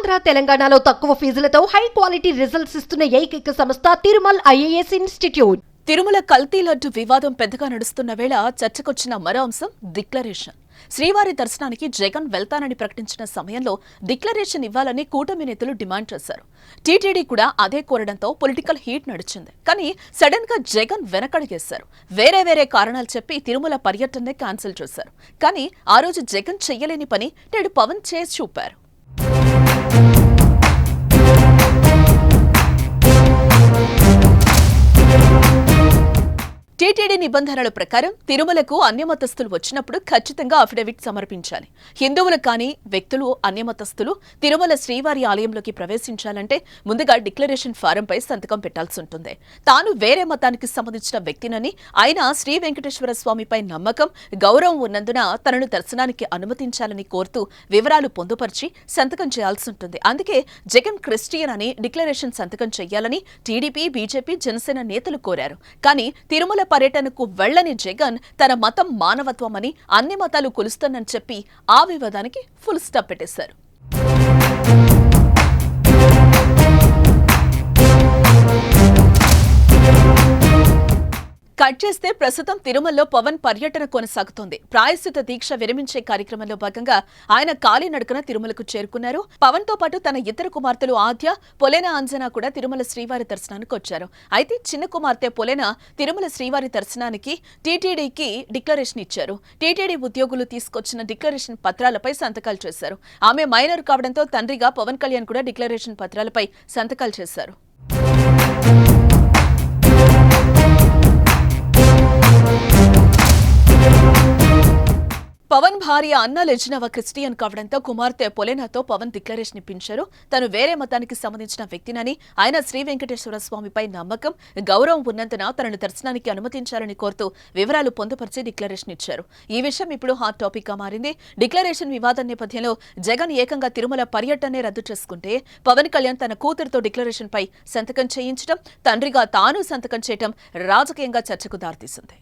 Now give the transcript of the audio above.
ఆంధ్ర తెలంగాణలో తక్కువ ఫీజులతో high quality results ఇస్తున్న ఏకైక సంస్థ తిరుమల్ ఐఏఎస్ ఇన్స్టిట్యూట్. తిరుమల కల్తీ లడ్డు వివాదం పెద్దగా నడుస్తున్న వేళ చర్చకొచ్చిన మరో అంశం డిక్లరేషన్. శ్రీవారి దర్శనానికి జగన్ వెళ్తానని ప్రకటించిన సమయంలో డిక్లరేషన్ ఇవ్వాలని కూటమి నేతలు డిమాండ్ చేశారు. టీటీడీ కూడా అదే కోరడంతో పొలిటికల్ హీట్ నడిచింది. కానీ సడన్ గా జగన్ వెనకడుగేశారు. వేరే కారణాలు చెప్పి తిరుమల పర్యటననే క్యాన్సిల్ చేశారు. కానీ ఆ రోజు జగన్ చెయ్యలేని పని నేడు పవన్ చేసి చూపారు. టీటీడీ నిబంధనల ప్రకారం తిరుమలకు అన్యమతస్థులు వచ్చినప్పుడు ఖచ్చితంగా అఫిడవిట్ సమర్పించాలి. హిందువులు కానీ వ్యక్తులు అన్యమతస్థులు తిరుమల శ్రీవారి ఆలయంలోకి ప్రవేశించాలంటే ముందుగా డిక్లరేషన్ ఫారంపై సంతకం పెట్టాల్సి ఉంటుంది. తాను వేరే మతానికి సంబంధించిన వ్యక్తినని, అయినా శ్రీ వెంకటేశ్వర స్వామిపై నమ్మకం, గౌరవం ఉన్నందున తనను దర్శనానికి అనుమతించాలని కోరుతూ వివరాలు పొందుపరిచి సంతకం చేయాల్సి ఉంటుంది. అందుకే జగన్ క్రిస్టియన్ అని డిక్లరేషన్ సంతకం చేయాలని టీడీపీ, బీజేపీ, జనసేన నేతలు కోరారు. కానీ తిరుమల పర్యటనకు వెళ్లని జగన్ తన మతం మానవత్వమని, అన్ని మతాలు కొలుస్తానని చెప్పి ఆ వివాదానికి ఫుల్ స్టాప్ పెట్టేశారు. కట్ చేస్తే ప్రస్తుతం తిరుమలలో పవన్ పర్యటన కొనసాగుతోంది. ప్రాయశ్చిత దీక్ష విరమించే కార్యక్రమంలో భాగంగా ఆయన కాలినడకన తిరుమలకు చేరుకున్నారు. పవన్ తో పాటు తన ఇద్దరు కుమార్తెలు ఆద్య, పొలెన అంజనా కూడా తిరుమల శ్రీవారి దర్శనానికి వచ్చారు. అయితే చిన్న కుమార్తె పొలెన తిరుమల శ్రీవారి దర్శనానికి టీటీడీకి డిక్లరేషన్ ఇచ్చారు. టీటీడీ ఉద్యోగులు తీసుకొచ్చిన డిక్లరేషన్ పత్రాలపై సంతకాలు చేశారు. ఆమె మైనర్ కావడంతో తండ్రిగా పవన్ కళ్యాణ్ కూడా డిక్లరేషన్ పత్రాలపై సంతకాలు చేశారు. పవన్ భార్య అన్నా లెజినవ క్రిస్టియన్ కావడంతో కుమార్తె పొలెనాతో పవన్ డిక్లరేషన్ ఇప్పించారు. తను వేరే మతానికి సంబంధించిన వ్యక్తినని, ఆయన శ్రీ వెంకటేశ్వర స్వామిపై నమ్మకం, గౌరవం ఉన్నందున తనను దర్శనానికి అనుమతించాలని కోరుతూ వివరాలు పొందుపరిచి డిక్లరేషన్ ఇచ్చారు. ఈ విషయం ఇప్పుడు హాట్ టాపిక్ గా మారింది. డిక్లరేషన్ వివాదం నేపథ్యంలో జగన్ ఏకంగా తిరుమల పర్యటనే రద్దు చేసుకుంటే పవన్ కళ్యాణ్ తన కూతురుతో డిక్లరేషన్ పై సంతకం చేయించడం, తండ్రిగా తాను సంతకం చేయడం రాజకీయంగా చర్చకు దారితీసింది.